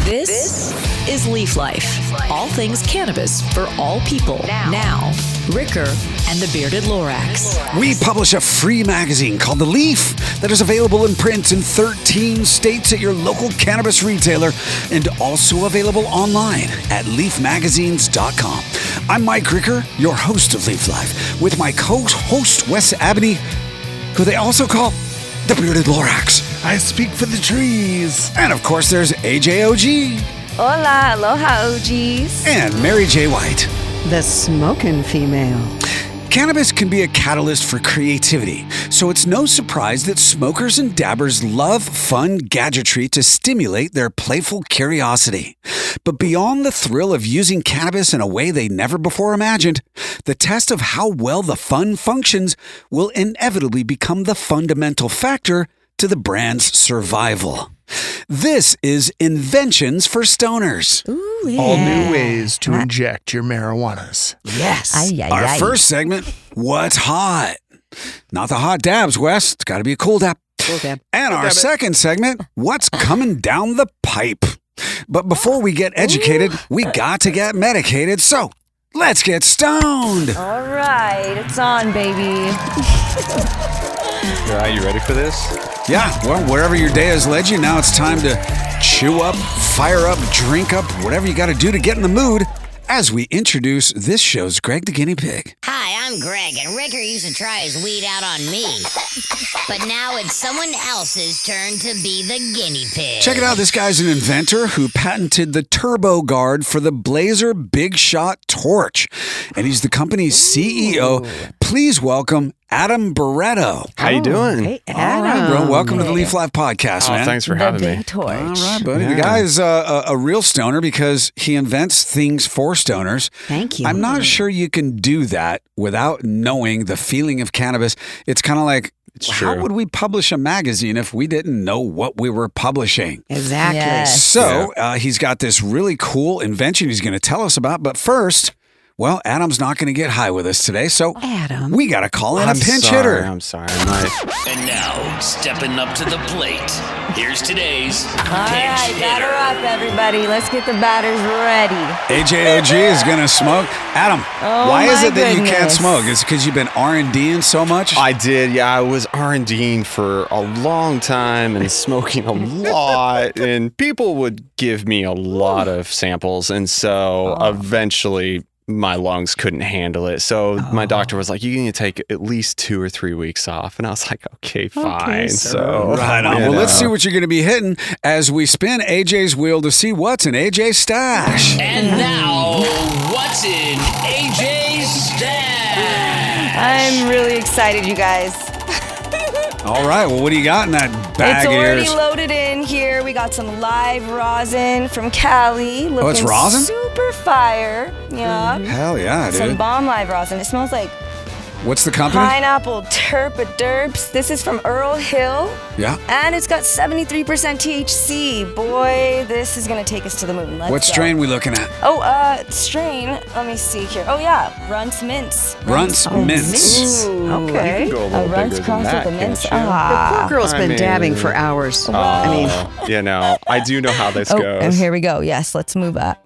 This is Leaf Life. All things cannabis for all people. Now, Ricker and the Bearded Lorax. We publish a free magazine called The Leaf that is available in print in 13 states at your local cannabis retailer and also available online at leafmagazines.com. I'm Mike Ricker, your host of Leaf Life, with my co-host Wes Abney, who they also call the Bearded Lorax. I speak for the trees. And of course, there's AJOG. Hola, aloha, OGs. And Mary J. White. The smokin' female. Cannabis can be a catalyst for creativity, so it's no surprise that smokers and dabbers love fun gadgetry to stimulate their playful curiosity. But beyond the thrill of using cannabis in a way they never before imagined, the test of how well the fun functions will inevitably become the fundamental factor to the brand's survival. This is Inventions for Stoners. Ooh, yeah. All new ways to inject your marijuanas. Yes. Our first segment, What's Hot? Not the hot dabs, Wes. It's got to be a cool dab. Cool dab. And our second segment, What's Coming Down the Pipe? But before we get educated, we got to get medicated. So let's get stoned. All right, it's on, baby. All right, you ready for this? Yeah, well, wherever your day has led you, now it's time to chew up, fire up, drink up, whatever you got to do to get in the mood as we introduce this show's Greg the Guinea Pig. Hi, I'm Greg, and Ricker used to try his weed out on me. But now it's someone else's turn to be the guinea pig. Check it out. This guy's an inventor who patented the turbo guard for the Blazer Big Shot torch. And he's the company's CEO. Please welcome Adam Barretto. How you doing? Hey, All right, bro. Welcome to the Leaf Life Podcast, man. Thanks for The having me. big torch. All right, buddy. Yeah. The guy is a real stoner because he invents things for stoners. Thank you. I'm not sure you can do that without knowing the feeling of cannabis. It's kind of like, how true. would we publish a magazine if we didn't know what we were publishing? Exactly. Yes. So he's got this really cool invention he's going to tell us about. But first, well, Adam's not going to get high with us today. So Adam. we got to call in I'm a pinch sorry, hitter. I'm sorry. I might. And now, stepping up to the plate, here's today's All right, pinch batter hitter. up, everybody. Let's get the batters ready. AJOG is going to smoke. Adam, Oh, why is my it that you can't goodness. smoke? Is it because you've been R&Ding so much? I did, yeah. I was R&Ding for a long time and smoking a lot, and people would give me a lot of samples, and so eventually my lungs couldn't handle it. So my doctor was like, you need to take at least 2 or 3 weeks off. And I was like, okay, fine. So Right on. you Well, let's know. see what you're going to be hitting as we spin AJ's wheel to see what's in AJ's stash. And now, what's in AJ's stash? I'm really excited, you guys. All right. Well, what do you got in that bag It's of already yours? loaded in here. We got some live rosin from Cali. Looking it's rosin? super fire. Yeah. Hell yeah, Some dude. bomb live rosin. It smells like What's the company? pineapple derps. This is from Earl Hill. Yeah. And it's got 73% THC. Boy, this is going to take us to the moon. Let's What go. strain we looking at? Oh, strain. Let me see here. Oh, yeah. Runts Mints. Runts Mints. Ooh. Okay. You can go a A little Runts bigger than crossed that, with a Mints. can't you? The Ah. poor girl's I been mean- dabbing for hours. I mean, You know, I do know how this Oh, goes. and here we go. Yes, let's move up.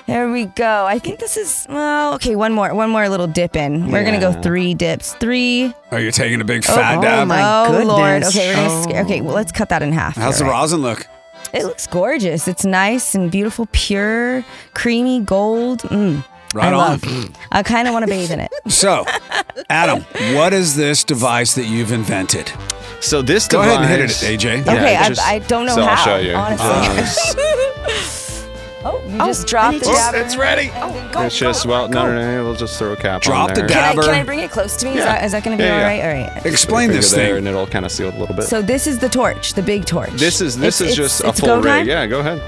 There we go. I think this is, well, okay, one more little dip in. We're going to go Yeah. 3 dips. 3. Oh, you're taking a big fat dab? my oh, Lord. goodness. Okay, we're going to, Oh. okay, well, let's cut that in half. How's the All right. rosin look? It looks gorgeous. It's nice and beautiful, pure, creamy gold. Right I on. love. I kind of want to bathe in it. So, Adam, what is this device that you've invented? So this Go device, ahead and hit it, AJ. Yeah, Okay, just- I don't know so how, I'll show you. honestly. Oh, you just dropped the dabber. It's ready. It's just, well, no, we'll just throw a cap Drop on the there. dabber. Can I bring it close to me? Yeah. Is that going to be Yeah, all yeah. right? All right. Explain Finger this there, thing. and it'll kind of seal it a little bit. So this is the torch, the big torch. This is just a it's full go rig. time? Yeah, go ahead.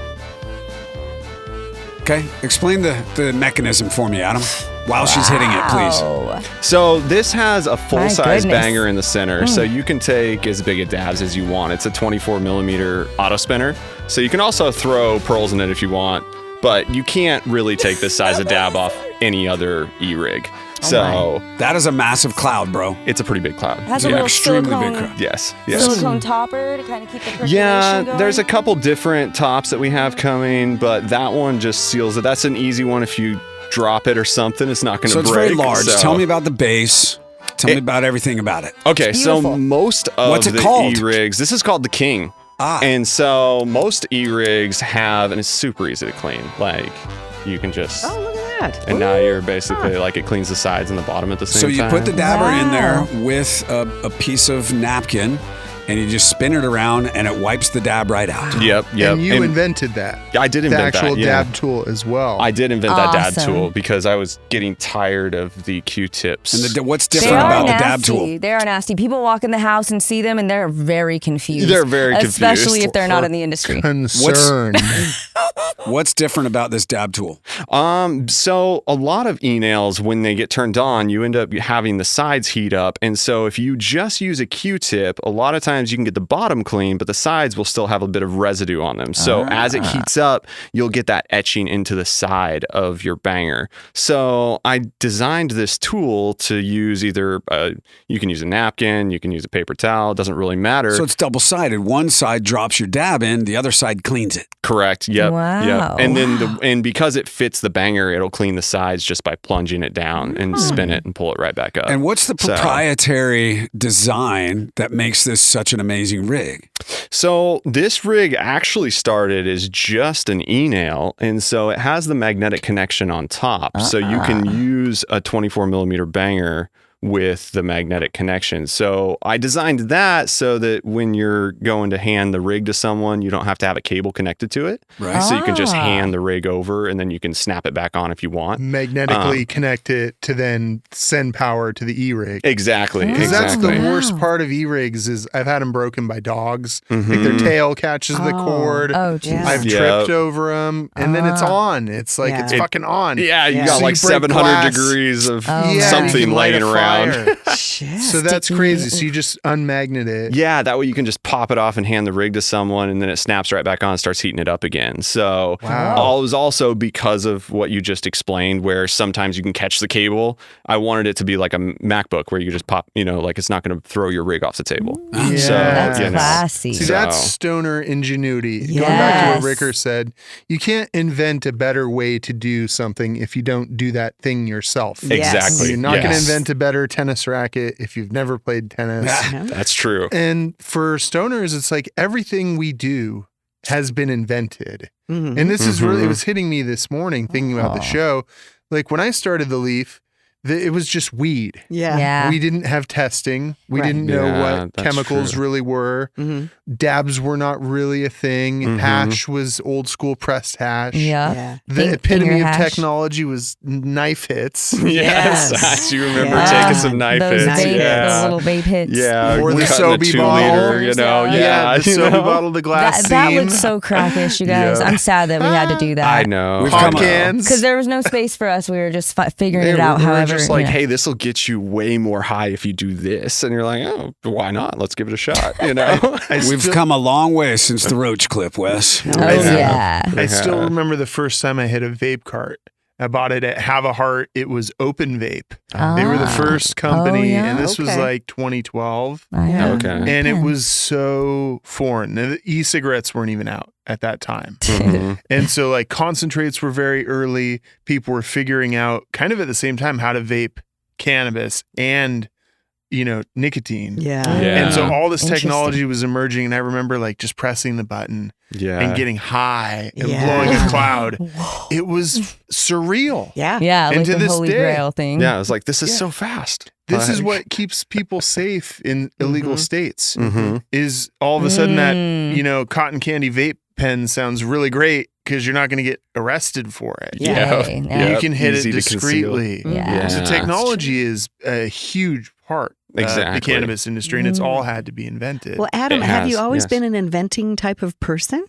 Okay, explain the mechanism for me, Adam. While she's hitting it, please. Wow. So this has a full-size goodness. banger in the center, so you can take as big a dabs as you want. It's a 24 millimeter auto spinner, so you can also throw pearls in it if you want, but you can't really take this size of dab off any other e-rig. So That is a massive cloud, bro. it's a pretty big cloud. It has a Yeah, little extremely big silicone, crowd. Yes. silicone topper to kind of keep the percolation Yeah, going. there's a couple different tops that we have coming, but that one just seals it. That's an easy one. If you drop it or something, it's not going to So break. it's very large. So- Tell me about the base. Tell me about everything about it. Okay, so Beautiful. most of What's it the called? e-rigs, this is called the King. And so most e-rigs have, and it's super easy to clean. Like you can just, Oh, look at that. and now you're basically like it cleans the sides and the bottom at the same So time. you put the dabber in there Wow. with a piece of napkin, and you just spin it around, and it wipes the dab right out. Yep. And you invented that. I did The invent actual that, yeah. dab tool as well. I did invent that dab Awesome. tool because I was getting tired of the Q-tips. And what's They different are about nasty. the dab tool? They are nasty. People walk in the house and see them, and they're very confused. They're very especially confused. if they're not in the industry. Concerned. What's different about this dab tool? So a lot of e-nails, when they get turned on, you end up having the sides heat up. And so if you just use a Q-tip, a lot of times you can get the bottom clean, but the sides will still have a bit of residue on them. So as it heats up, you'll get that etching into the side of your banger. So I designed this tool to use either, you can use a napkin, you can use a paper towel, it doesn't really matter. So it's double-sided. One side drops your dab in, the other side cleans it. Correct. Yep. Wow. Yep. And then and because it fits the banger, it'll clean the sides just by plunging it down and spin it and pull it right back up. And what's the So- proprietary design that makes this such an amazing rig? So this rig actually started as just an e-nail, and so it has the magnetic connection on top. So you can use a 24 millimeter banger with the magnetic connection. So I designed that so that when you're going to hand the rig to someone, you don't have to have a cable connected to it. Right. So you can just hand the rig over and then you can snap it back on if you want. Magnetically connect it to then send power to the e-rig. Exactly. Because that's the Exactly. worst part of e-rigs is I've had them broken by dogs. Like their tail catches the cord. Oh, geez. Yeah. I've Yep. tripped over them, and then it's on. It's like Yeah. it's fucking on. Yeah, you Yeah. got So like you break 700 glass. degrees of Oh, Yeah, something you can light laying a around. fire. Shit. So that's Sticky. crazy. So you just unmagnet it. Yeah, that way you can just pop it off and hand the rig to someone, and then it snaps right back on and starts heating it up again. So Wow. it was also because of what you just explained, where sometimes you can catch the cable. I wanted it to be like a MacBook where you just pop, like it's not going to throw your rig off the table. Yeah. So, That's you know. classy. See, that's So- stoner ingenuity. Going back to Yes. what Ricker said, you can't invent a better way to do something if you don't do that thing yourself. Yes. Exactly. You're not going to Yes. invent a better tennis racket if you've never played tennis. That's true. And for stoners, it's like everything we do has been invented. Mhm. And this is really, it was hitting me this morning thinking about the Aw. show. Like when I started The Leaf, it was just weed. Yeah. Yeah. We didn't have testing. We Right. didn't know Yeah, what that's chemicals true. really were. Mhm. Dabs were not really a thing. Mhm. Hash was old school pressed hash. Yeah. Yeah. The epitome Finger of hash. technology was knife hits. Yes. Yes. You remember Yeah. taking some knife those hits. vape, Yeah. those little vape hits. Yeah. Or the cutting a Sobe 2 bottle. liter, Yeah. Yeah, the you soda know? bottle, the glass That seam. looks so crackish, you guys. Yeah. I'm sad that we had to do that. I know. We've Pop come cans. Because there was no space for us. We were just figuring it We're out. However, just like, you know. hey, this will get you way more high if you do this, and you're like, oh, why not? Let's give it a shot. You know. We've come a long way since the roach clip, Wes. Oh Yeah. yeah. I still Yeah. remember the first time I hit a vape cart. I bought it at Have a Heart. It was Open Vape. They were the first company, yeah? and this was Okay. like 2012. Yeah. Okay. And it was so foreign. The e-cigarettes weren't even out at that time. Mhm. And so like concentrates were very early. People were figuring out kind of at the same time how to vape cannabis and, nicotine. Yeah. Yeah. And so all this Interesting. technology was emerging. And I remember like just pressing the button Yeah. and getting high and Yeah. blowing a cloud. It was surreal. Yeah. Yeah, And like to the this Holy day- Grail thing. Yeah. I was like, this is Yeah. so fast. This is Like- what keeps people safe in illegal Mhm. states. Mhm. Is all of a sudden that, Mm. cotton candy vape pen sounds really great because you're not going to get arrested for it. Yeah. Hey, Yeah. You can hit Easy it to conceal. discreetly. Yeah. So Yeah. technology is a huge part of the Exactly. cannabis industry, and it's all had to be invented. Well, Adam, It have you has, always yes. been an inventing type of person?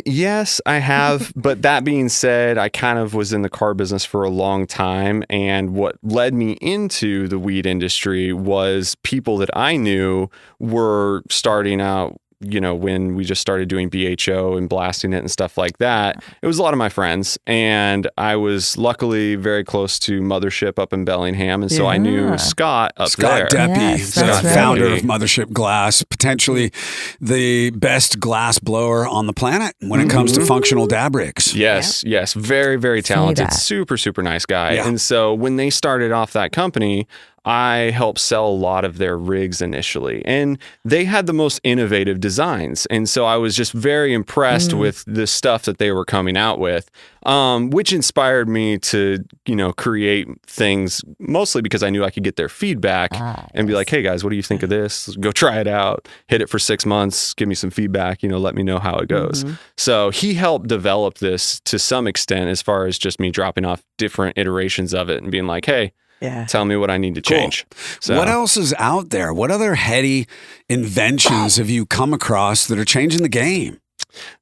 Yes, I have. But that being said, I kind of was in the car business for a long time. And what led me into the weed industry was people that I knew were starting out when we just started doing BHO and blasting it and stuff like that, it was a lot of my friends. And I was luckily very close to Mothership up in Bellingham. And so I knew Scott up there. Scott Deppy, Yes, the that's right. founder of Mothership Glass, potentially the best glass blower on the planet when it comes to functional dab rigs. Yes. Very, very talented. that. Super, super nice guy. Yeah. And so when they started off that company, I helped sell a lot of their rigs initially, and they had the most innovative designs. And so I was just very impressed with the stuff that they were coming out with, which inspired me to, create things mostly because I knew I could get their feedback and be like, hey guys, what do you think of this? Go try it out, hit it for 6 months, give me some feedback, let me know how it goes. So he helped develop this to some extent as far as just me dropping off different iterations of it and being like, hey, tell me what I need to change. So, What else is out there? What other heady inventions have you come across that are changing the game?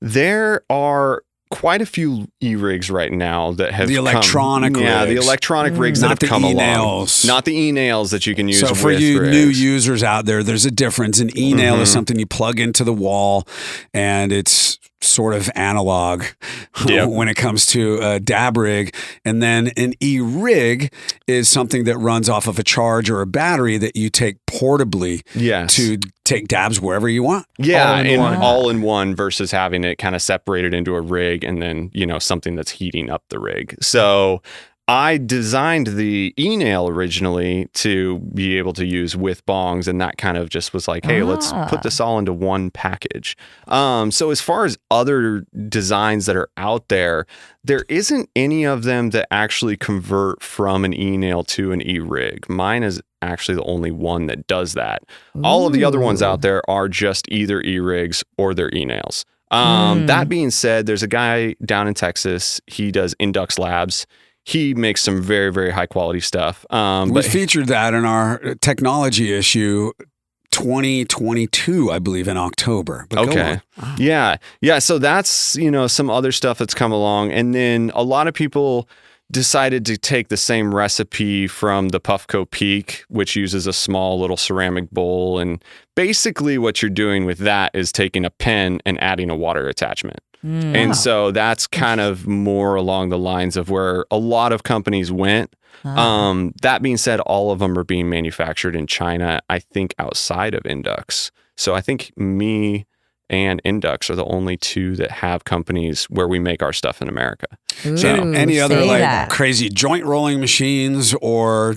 there are quite a few e-rigs right now that have The electronic the rigs. electronic rigs Not that the have come along. e-nails. Not the e-nails that you can use So for with you rigs. new users out there, there's a difference. An e-nail is something you plug into the wall, and it's sort of analog Yep. when it comes to a dab rig. And then an e-rig is something that runs off of a charge or a battery that you take portably Yes. to take dabs wherever you want. Yeah, all in and one. all in one versus having it kind of separated into a rig and then, something that's heating up the rig. So I designed the e-nail originally to be able to use with bongs, and that kind of just was like, hey, let's put this all into one package. So as far as other designs that are out there isn't any of them that actually convert from an e-nail to an e-rig. Mine is actually the only one that does that. All of the other ones out there are just either e-rigs or they're e-nails. That being said, there's a guy down in Texas. He does Indux Labs. He makes some very, very high quality stuff. We But featured that in our technology issue 2022, I believe, in October. But go okay. on. Yeah. So that's, some other stuff that's come along. And then a lot of people decided to take the same recipe from the Puffco Peak, which uses a small little ceramic bowl. And basically what you're doing with that is taking a pen and adding a water attachment. And so that's kind of more along the lines of where a lot of companies went. That being said, all of them are being manufactured in China, I think outside of Indux. So I think me and Indux are the only two that have companies where we make our stuff in America. So any other say that. crazy joint rolling machines or,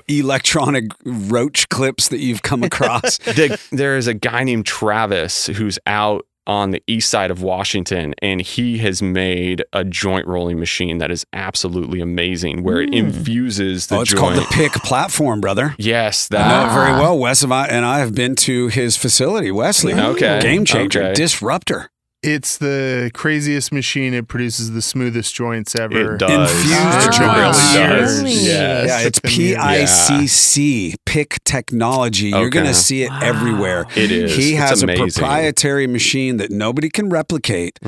electronic roach clips that you've come across? There is a guy named Travis who's out on the east side of Washington, and he has made a joint rolling machine that is absolutely amazing, where it infuses the It's joint. called the PIC platform, brother. Yes, I know that. it very well. Wes and I have been to his facility, Wesley. Okay. Game changer, Okay. disruptor. It's the craziest machine. It produces the smoothest joints ever. It does. Infused It joints. really does. Really? Yes. Yeah, it's PICC, PIC technology. You're going to Okay. see it everywhere. It is. He It's has a amazing. proprietary machine that nobody can replicate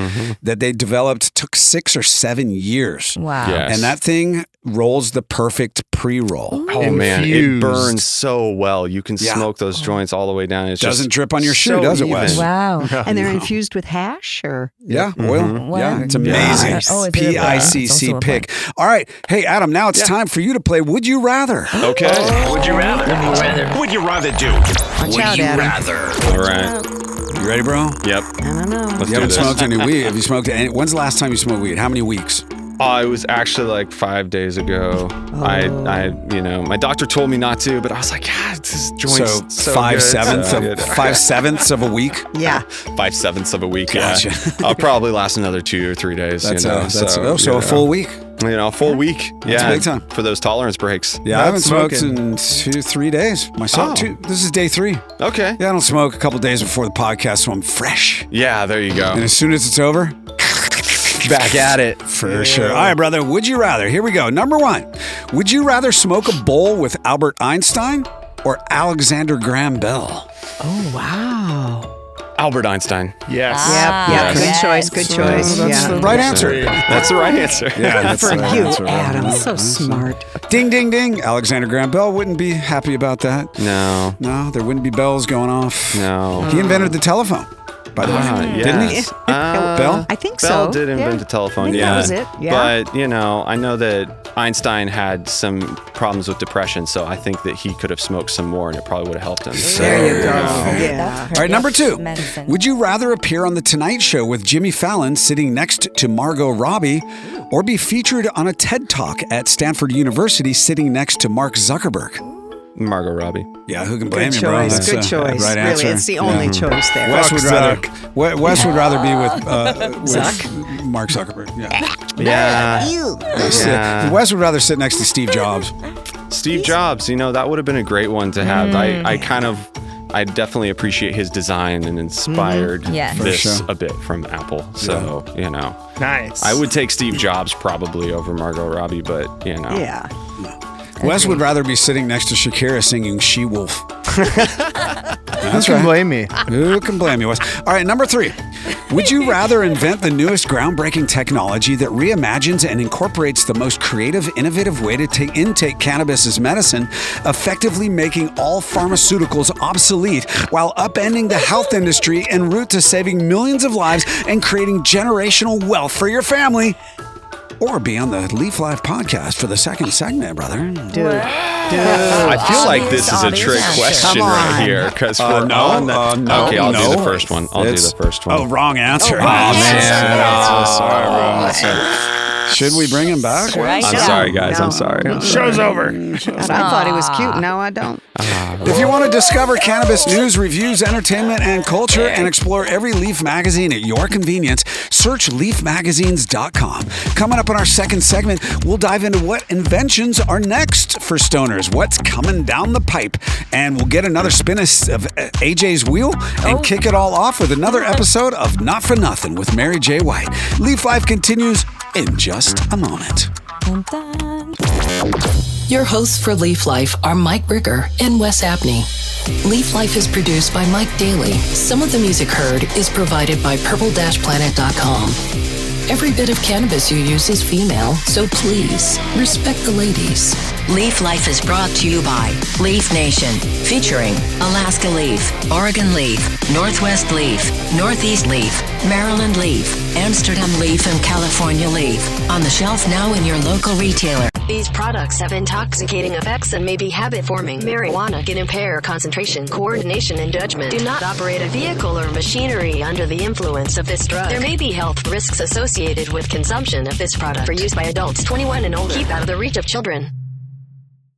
that they developed, took 6 or 7 years. Wow. Yes. And that thing rolls the perfect pre-roll. Oh man, it Infused. burns so well. You can Yeah. smoke those joints all the way down. It's Doesn't just drip on your shoe, so does it, even. Wes? Wow. And they're infused with hash or? Yeah, oil. Yeah, Whatever. it's amazing. Yeah. Oh, is it? Yeah. It's PICC also a pick. All right. Hey, Adam, now it's time for you to play Would You Rather. Okay. Would you rather? Would you rather do? Watch out, Adam. All right. You ready, bro? Yep. I don't know. Let's You do haven't this. smoked any weed. Have you smoked any? When's the last time you smoked weed? How many weeks? It was actually like 5 days ago. I, my doctor told me not to, but I was like, this joint's so good, 5/7 of a week. Yeah. 5/7 of a week. Gotcha. Yeah. I'll probably last another 2 or 3 days. So a full week. A full week. Yeah. big time. For those tolerance breaks. Yeah, Not I haven't smoked smoking. in 2-3 days. Myself, Oh. this is day 3. Okay. Yeah, I don't smoke a couple days before the podcast, so I'm fresh. Yeah, there you And go. as soon as it's over, Back at it. for sure. All right, brother. Would you rather? Here we go. Number 1. Would you rather smoke a bowl with Albert Einstein or Alexander Graham Bell? Oh, wow. Albert Einstein. Yes. Yeah. Yes. Good choice. Good choice. That's Yeah. the right answer. That's the right answer. Yeah, that's For the right you, answer. Adam. So smart. Ding, ding, ding. Alexander Graham Bell wouldn't be happy about that. No. No, there wouldn't be bells going off. No. He invented the telephone. by the way. Didn't he? Bell? I think Bell so. did invent the telephone, I think that was it. Yeah. But, I know that Einstein had some problems with depression, so I think that he could have smoked some more and it probably would have helped him. There you go. know. Yeah. All right, number 2. Medicine. Would you rather appear on The Tonight Show with Jimmy Fallon sitting next to Margot Robbie or be featured on a TED Talk at Stanford University sitting next to Mark Zuckerberg? Margot Robbie. Yeah, who can blame Good you, bro? choice. That's Good a choice. right Really, answer. it's the only choice there. Wes would Zuck. rather Wes would rather be with Mark Zuckerberg. Yeah. Yeah. Wes would rather sit next to Steve Jobs. Steve Jobs, that would have been a great one to have. I definitely appreciate his design and inspired Yes. this For sure. a bit from Apple. So, Nice. I would take Steve Jobs probably over Margot Robbie, but, Yeah. Wes would rather be sitting next to Shakira singing She Wolf. That's Who can right. blame me? Who can blame you, Wes? All right, number 3. Would you rather invent the newest groundbreaking technology that reimagines and incorporates the most creative, innovative way to intake cannabis as medicine, effectively making all pharmaceuticals obsolete while upending the health industry en route to saving millions of lives and creating generational wealth for your family? Or be on the Leaf Life podcast for the second segment, brother. Dude. I feel like this is a trick question Come right on. here because we're No, on the. no, Okay, I'll no. do the first one. I'll do the first one. Oh, wrong answer. wrong man. answer. Sorry, bro. Should we bring him back? Right I'm now. sorry, guys. I'm sorry. Show's over. God, I thought he was cute. Now I don't. If you want to discover cannabis news, reviews, entertainment, and culture, and explore every Leaf magazine at your convenience, search leafmagazines.com. Coming up in our second segment, we'll dive into what inventions are next for stoners, what's coming down the pipe, and we'll get another spin of AJ's wheel and kick it all off with another episode of Not For Nothing with Mary J. White. Leaf Life continues in just a moment. Your hosts for Leaf Life are Mike Ricker and Wes Abney. Leaf Life is produced by Mike Daly. Some of the music heard is provided by purple-planet.com. Every bit of cannabis you use is female, so please respect the ladies. Leaf Life is brought to you by Leaf Nation, featuring Alaska Leaf, Oregon Leaf, Northwest Leaf, Northeast Leaf, Maryland Leaf, Amsterdam Leaf, and California Leaf. On the shelf now in your local retailer. These products have intoxicating effects and may be habit-forming. Marijuana can impair concentration, coordination, and judgment. Do not operate a vehicle or machinery under the influence of this drug. There may be health risks associated with consumption of this product. For use by adults 21 and older. Keep out of the reach of children.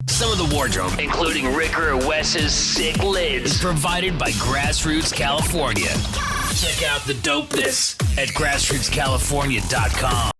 Some of the wardrobe, including Ricker or Wes's sick lids, is provided by Grassroots California. Check out the dopeness at grassrootscalifornia.com.